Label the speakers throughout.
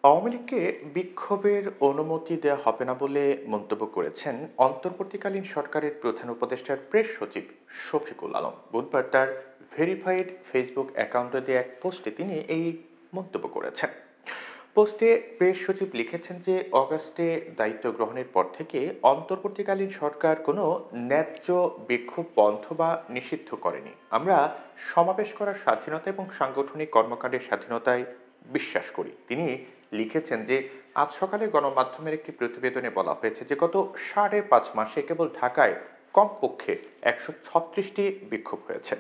Speaker 1: আওয়ামী লীগকে বিক্ষোভের অনুমতি দেওয়া হবে না বলে মন্তব্য করেছেন অন্তর্বর্তীকালীন সরকারের প্রধান উপদেষ্টার প্রেস সচিব শফিকুল আলম। বুধবার তার ভেরিফাইড ফেসবুক অ্যাকাউন্টে দেওয়া এক পোস্টে তিনি এই মন্তব্য করেছেন। পোস্টে প্রেস সচিব লিখেছেন যে অগাস্টে দায়িত্ব গ্রহণের পর থেকে অন্তর্বর্তীকালীন সরকার কোনো ন্যায্য বিক্ষোভ বন্ধ বা নিষিদ্ধ করেনি। আমরা সমাবেশ করার স্বাধীনতা এবং সাংগঠনিক কর্মকাণ্ডের স্বাধীনতায় বিশ্বাস করি। তিনি লিখেছেন যে আজ সকালে গণমাধ্যমের একটি প্রতিবেদনে বলা হয়েছে যে গত ৫.৫ মাসে কেবল ঢাকায় কমপক্ষে ১৩৬টি বিক্ষোভ হয়েছে।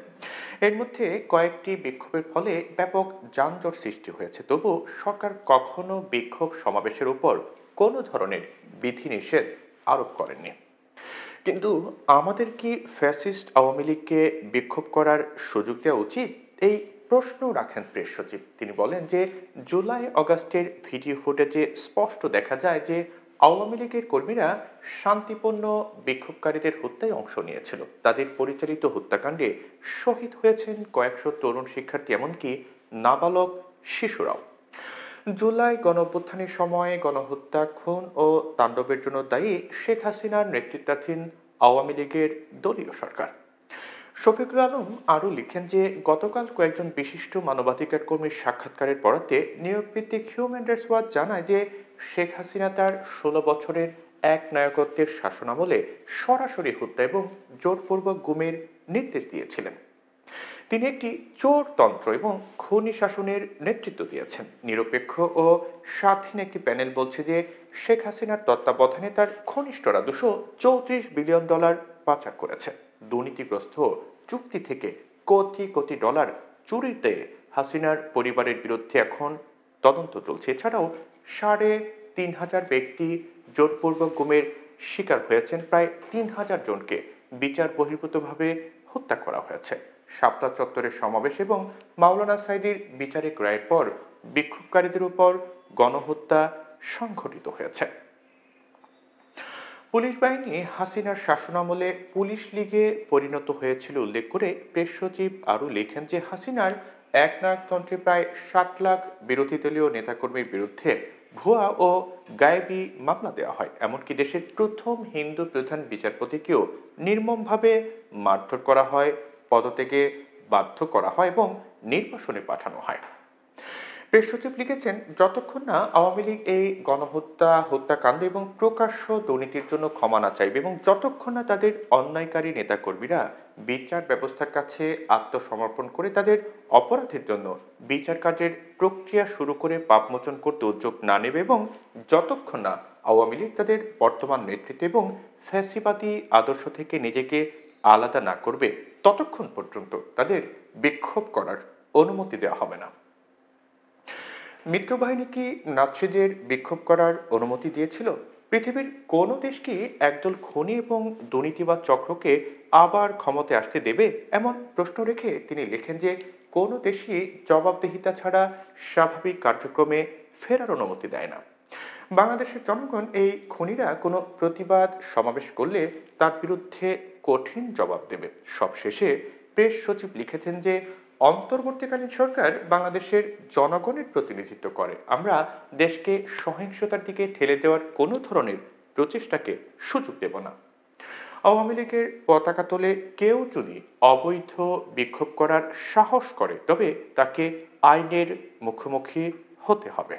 Speaker 1: এর মধ্যে কয়েকটি বিক্ষোভের ফলে ব্যাপক যানজট সৃষ্টি হয়েছে। তবু সরকার কখনো বিক্ষোভ সমাবেশের উপর কোনো ধরনের বিধিনিষেধ আরোপ করেননি। কিন্তু আমাদের কি ফ্যাসিস্ট আওয়ামী লীগকে বিক্ষোভ করার সুযোগ দেওয়া উচিত? এই প্রশ্ন রাখেন প্রেস সচিব। তিনি বলেন যে জুলাই অগাস্টের ভিডিও ফুটেজে স্পষ্ট দেখা যায় যে আওয়ামী লীগের কর্মীরা শান্তিপূর্ণ বিক্ষোভকারীদের হত্যায় অংশ নিয়েছিল। তাদের পরিচালিত হত্যাকাণ্ডে শহীদ হয়েছেন কয়েকশো তরুণ শিক্ষার্থী, এমনকি নাবালক শিশুরাও। জুলাই গণঅভ্যুত্থানের সময় গণহত্যা, খুন ও তাণ্ডবের জন্য দায়ী শেখ হাসিনার নেতৃত্বাধীন আওয়ামী লীগের দলীয় সরকার। শফিকুল আলম আরও লিখেন যে গতকাল কয়েকজন বিশিষ্ট মানবাধিকার কর্মীর সাক্ষাৎকারের বরাতে নিয়োগভিত্তিক হিউম্যান রাইটস ওয়াচ জানায় যে শেখ হাসিনা তার ১৬ বছরের এক নায়কত্বের শাসনামলে সরাসরি হত্যা এবং জোরপূর্বক গুমের নির্দেশ দিয়েছিলেন। তিনি একটি চোরতন্ত্র এবং খনি শাসনের নেতৃত্ব দিয়েছেন। নিরপেক্ষ ও স্বাধীন একটি প্যানেল বলছে যে শেখ হাসিনার তত্ত্বাবধানে তার ঘনিষ্ঠরা $২34 বিলিয়ন পাচার করেছে। দুর্নীতিগ্রস্ত চুক্তি থেকে কোটি কোটি ডলার চুরিতে হাসিনার পরিবারের বিরুদ্ধে এখন তদন্ত চলছে। এছাড়াও ৩,৫০০ ব্যক্তি জোরপূর্বক গুমের শিকার হয়েছেন। প্রায় ৩,০০০ জনকে বিচার বহির্ভূতভাবে হত্যা করা হয়েছে। শাপলা চত্বরের সমাবেশ এবং মাওলানা সাঈদীর বিচারিক রায়ের পর বিক্ষোভকারীদের উপর গণহত্যা সংঘটিত হয়েছে। পুলিশ বাহিনী হাসিনার শাসনামলে পুলিশ লীগে পরিণত হয়েছিল উল্লেখ করে প্রেস সচিব আরও লেখেন যে হাসিনার একনায়কতন্ত্রে প্রায় ৭ লাখ বিরোধী দলীয় নেতাকর্মীর বিরুদ্ধে ভুয়া ও গায়েবী মামলা দেওয়া হয়। এমনকি দেশের প্রথম হিন্দু প্রধান বিচারপতিকেও নির্মমভাবে মারধর করা হয়, পদত্যাগে বাধ্য করা হয় এবং নির্বাসনে পাঠানো হয়। প্রেস সচিব লিখেছেন, যতক্ষণ না আওয়ামী লীগ এই গণহত্যা, হত্যাকাণ্ড এবং প্রকাশ্য দুর্নীতির জন্য ক্ষমা না চাইবে এবং যতক্ষণ না তাদের অন্যায়কারী নেতাকর্মীরা বিচার ব্যবস্থার কাছে আত্মসমর্পণ করে তাদের অপরাধের জন্য বিচার কার্যের প্রক্রিয়া শুরু করে পাপমোচন করতে উদ্যোগ না নেবে এবং যতক্ষণ না আওয়ামী লীগ তাদের বর্তমান নেতৃত্ব এবং ফ্যাসিবাদী আদর্শ থেকে নিজেকে আলাদা না করবে, ততক্ষণ পর্যন্ত তাদের বিক্ষোভ করার অনুমতি দেওয়া হবে না। মিত্রবাহিনী কি নাৎসিদের বিক্ষোভ করার অনুমতি দিয়েছিল? পৃথিবীর কোনো দেশ কি একদল খনি এবং দুর্নীতিবাদ চক্রকে আবার ক্ষমতায় আসতে দেবে? এমন প্রশ্ন রেখে তিনি লেখেন যে কোনো দেশই জবাবদিহিতা ছাড়া স্বাভাবিক কার্যক্রমে ফেরার অনুমতি দেয় না। বাংলাদেশের জনগণ এই খুনিরা কোনো প্রতিবাদ সমাবেশ করলে তার বিরুদ্ধে কঠিন জবাব দেবে। সবশেষে প্রেস সচিব লিখেছেন যে অন্তর্বর্তীকালীন সরকার বাংলাদেশের জনগণের প্রতিনিধিত্ব করে। আমরা দেশকে সহিংসতার দিকে ঠেলে দেওয়ার কোনো ধরনের প্রচেষ্টাকে সুযোগ দেব না। আওয়ামী লীগের পতাকা তোলে কেউ যদি অবৈধ বিক্ষোভ করার সাহস করে তবে তাকে আইনের মুখোমুখি হতে হবে।